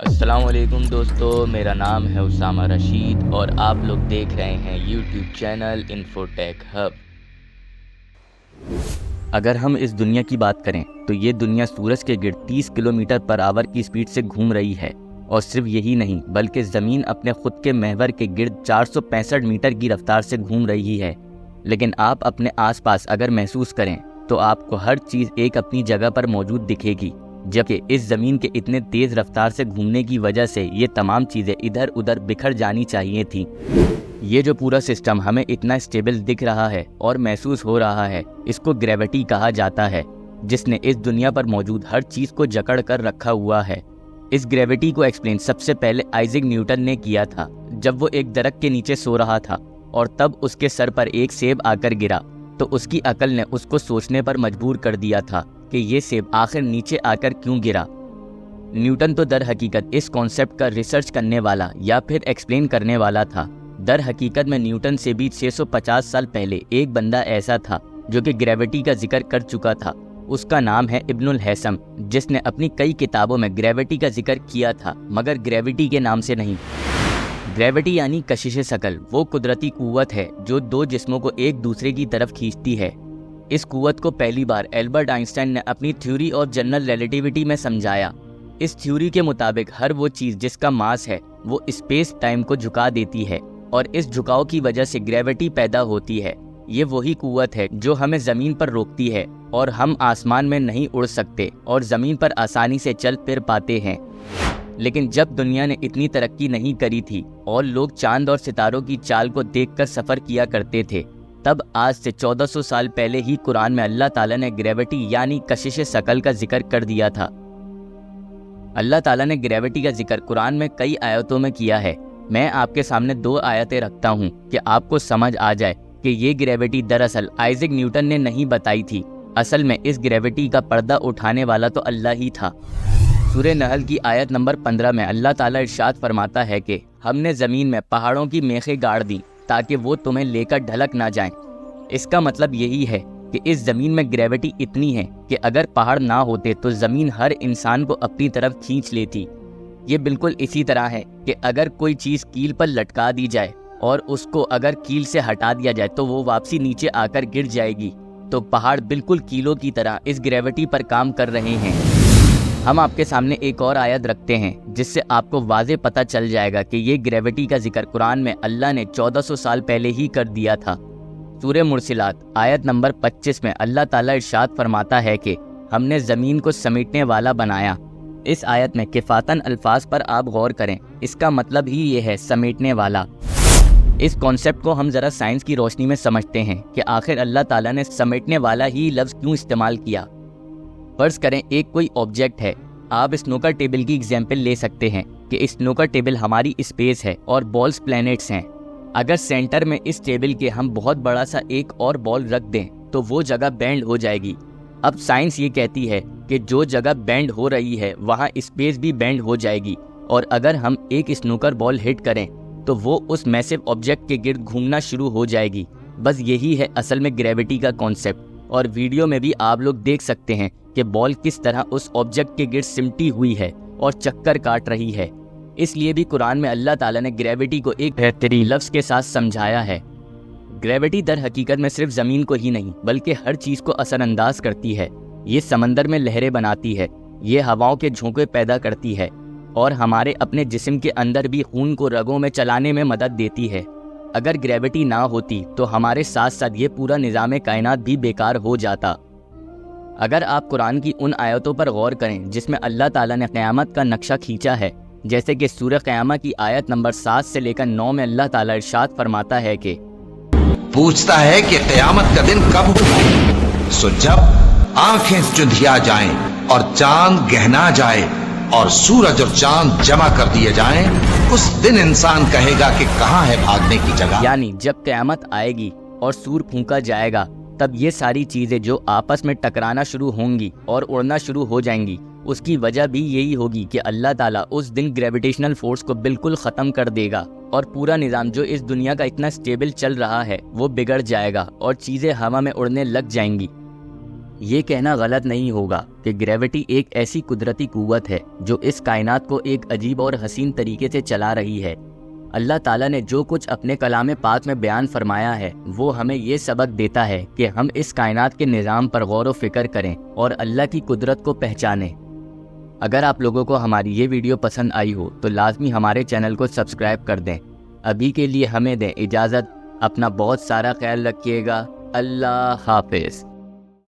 السلام علیکم دوستو، میرا نام ہے اسامہ رشید اور آپ لوگ دیکھ رہے ہیں یوٹیوب چینل انفوٹیک ہب۔ اگر ہم اس دنیا کی بات کریں تو یہ دنیا سورج کے گرد 30 کلومیٹر پر آور کی سپیڈ سے گھوم رہی ہے، اور صرف یہی نہیں بلکہ زمین اپنے خود کے محور کے گرد 465 میٹر کی رفتار سے گھوم رہی ہے۔ لیکن آپ اپنے آس پاس اگر محسوس کریں تو آپ کو ہر چیز ایک اپنی جگہ پر موجود دکھے گی، جبکہ اس زمین کے اتنے تیز رفتار سے گھومنے کی وجہ سے یہ تمام چیزیں ادھر ادھر بکھر جانی چاہیے تھیں۔ یہ جو پورا سسٹم ہمیں اتنا اسٹیبل دکھ رہا ہے اور محسوس ہو رہا ہے، اس کو گریوٹی کہا جاتا ہے، جس نے اس دنیا پر موجود ہر چیز کو جکڑ کر رکھا ہوا ہے۔ اس گریوٹی کو ایکسپلین سب سے پہلے آئزیک نیوٹن نے کیا تھا، جب وہ ایک درخت کے نیچے سو رہا تھا اور تب اس کے سر پر ایک سیب آ کر گرا، تو اس کی عقل نے اس کو سوچنے پر مجبور کر دیا تھا کہ یہ سیب آخر نیچے آ کر کیوں گرا۔ نیوٹن تو در حقیقت اس کانسیپٹ کا ریسرچ کرنے والا یا پھر ایکسپلین کرنے والا تھا۔ در حقیقت میں نیوٹن سے بھی 650 سال پہلے ایک بندہ ایسا تھا جو کہ گریوٹی کا ذکر کر چکا تھا۔ اس کا نام ہے ابن الہیثم، جس نے اپنی کئی کتابوں میں گریوٹی کا ذکر کیا تھا، مگر گریوٹی کے نام سے نہیں۔ گریوٹی یعنی کشش ثقل، وہ قدرتی قوت ہے جو دو جسموں کو ایک دوسرے کی طرف کھینچتی ہے۔ اس قوت کو پہلی بار البرٹ آئنسٹائن نے اپنی تھیوری آف جنرل ریلیٹیوٹی میں سمجھایا۔ اس تھیوری کے مطابق ہر وہ چیز جس کا ماس ہے وہ اسپیس ٹائم کو جھکا دیتی ہے، اور اس جھکاؤ کی وجہ سے گریوٹی پیدا ہوتی ہے۔ یہ وہی قوت ہے جو ہمیں زمین پر روکتی ہے اور ہم آسمان میں نہیں اڑ سکتے اور زمین پر آسانی سے چل پھر پاتے ہیں۔ لیکن جب دنیا نے اتنی ترقی نہیں کری تھی اور لوگ چاند اور ستاروں کی چال کو دیکھ کر سفر کیا کرتے تھے، تب آج سے 1400 سال پہلے ہی قرآن میں اللہ تعالیٰ نے گریوٹی یعنی کشش ثقل کا ذکر کر دیا تھا۔ اللہ تعالیٰ نے گریوٹی کا ذکر قرآن میں کئی آیتوں میں کیا ہے۔ میں آپ کے سامنے 2 آیتیں رکھتا ہوں کہ آپ کو سمجھ آ جائے کہ یہ گریوٹی دراصل آئزیک نیوٹن نے نہیں بتائی تھی، اصل میں اس گریوٹی کا پردہ اٹھانے والا تو اللہ ہی تھا۔ سورہ نحل کی آیت نمبر 15 میں اللہ تعالیٰ ارشاد فرماتا ہے کہ ہم نے زمین میں پہاڑوں کی میخیں گاڑ دیں تاکہ وہ تمہیں لے کر ڈھلک نہ جائیں۔ اس کا مطلب یہی ہے کہ اس زمین میں گریوٹی اتنی ہے کہ اگر پہاڑ نہ ہوتے تو زمین ہر انسان کو اپنی طرف کھینچ لیتی۔ یہ بالکل اسی طرح ہے کہ اگر کوئی چیز کیل پر لٹکا دی جائے اور اس کو اگر کیل سے ہٹا دیا جائے تو وہ واپسی نیچے آ کر گر جائے گی، تو پہاڑ بالکل کیلوں کی طرح اس گریوٹی پر کام کر رہے ہیں۔ ہم آپ کے سامنے ایک اور آیت رکھتے ہیں جس سے آپ کو واضح پتہ چل جائے گا کہ یہ گریوٹی کا ذکر قرآن میں اللہ نے 1400 سال پہلے ہی کر دیا تھا۔ سورہ مرسلات آیت نمبر 25 میں اللہ تعالیٰ ارشاد فرماتا ہے کہ ہم نے زمین کو سمیٹنے والا بنایا۔ اس آیت میں کفاتن الفاظ پر آپ غور کریں، اس کا مطلب ہی یہ ہے سمیٹنے والا۔ اس کانسیپٹ کو ہم ذرا سائنس کی روشنی میں سمجھتے ہیں کہ آخر اللہ تعالیٰ نے سمیٹنے والا ہی لفظ کیوں استعمال کیا۔ فرض کریں ایک کوئی آبجیکٹ ہے، آپ اسنوکر ٹیبل کی ایگزامپل لے سکتے ہیں کہ اسنوکر ٹیبل ہماری اسپیس ہے اور بالز پلینٹس ہیں۔ اگر سینٹر میں اس ٹیبل کے ہم بہت بڑا سا ایک اور بال رکھ دیں تو وہ جگہ بینڈ ہو جائے گی۔ اب سائنس یہ کہتی ہے کہ جو جگہ بینڈ ہو رہی ہے وہاں اسپیس بھی بینڈ ہو جائے گی، اور اگر ہم ایک اسنوکر بال ہٹ کریں تو وہ اس میسو آبجیکٹ کے گرد گھومنا شروع ہو جائے گی۔ بس یہی ہے اصل میں گریوٹی کا کانسیپٹ، اور ویڈیو میں بھی آپ لوگ دیکھ سکتے ہیں کہ بال کس طرح اس آبجیکٹ کے گرد سمٹی ہوئی ہے اور چکر کاٹ رہی ہے۔ اس لیے بھی قرآن میں اللہ تعالیٰ نے گریوٹی کو ایک بہترین لفظ کے ساتھ سمجھایا ہے۔ گریوٹی در حقیقت میں صرف زمین کو ہی نہیں بلکہ ہر چیز کو اثر انداز کرتی ہے۔ یہ سمندر میں لہریں بناتی ہے، یہ ہواؤں کے جھونکے پیدا کرتی ہے، اور ہمارے اپنے جسم کے اندر بھی خون کو رگوں میں چلانے میں مدد دیتی ہے۔ اگر گریوٹی نہ ہوتی تو ہمارے ساتھ ساتھ یہ پورا نظام کائنات بھی بیکار ہو جاتا۔ اگر آپ قرآن کی ان آیتوں پر غور کریں جس میں اللہ تعالیٰ نے قیامت کا نقشہ کھینچا ہے، جیسے کہ سورہ قیامہ کی آیت نمبر 7 سے لے کر 9 میں اللہ تعالیٰ ارشاد فرماتا ہے کہ پوچھتا ہے کہ قیامت کا دن کب ہوگا، سو جب آنکھیں چندھیا جائیں اور چاند گہنا جائے اور سورج اور چاند جمع کر دیے جائیں، اس دن انسان کہے گا کہ کہاں ہے بھاگنے کی جگہ۔ یعنی جب قیامت آئے گی اور سور پھونکا جائے گا، تب یہ ساری چیزیں جو آپس میں ٹکرانا شروع ہوں گی اور اڑنا شروع ہو جائیں گی، اس کی وجہ بھی یہی ہوگی کہ اللہ تعالیٰ اس دن گریویٹیشنل فورس کو بالکل ختم کر دے گا، اور پورا نظام جو اس دنیا کا اتنا سٹیبل چل رہا ہے وہ بگڑ جائے گا اور چیزیں ہوا میں اڑنے لگ جائیں گی۔ یہ کہنا غلط نہیں ہوگا کہ گریوٹی ایک ایسی قدرتی قوت ہے جو اس کائنات کو ایک عجیب اور حسین طریقے سے چلا رہی ہے۔ اللہ تعالیٰ نے جو کچھ اپنے کلام پاک میں بیان فرمایا ہے وہ ہمیں یہ سبق دیتا ہے کہ ہم اس کائنات کے نظام پر غور و فکر کریں اور اللہ کی قدرت کو پہچانیں۔ اگر آپ لوگوں کو ہماری یہ ویڈیو پسند آئی ہو تو لازمی ہمارے چینل کو سبسکرائب کر دیں۔ ابھی کے لیے ہمیں دیں اجازت، اپنا بہت سارا خیال رکھیے گا۔ اللہ حافظ۔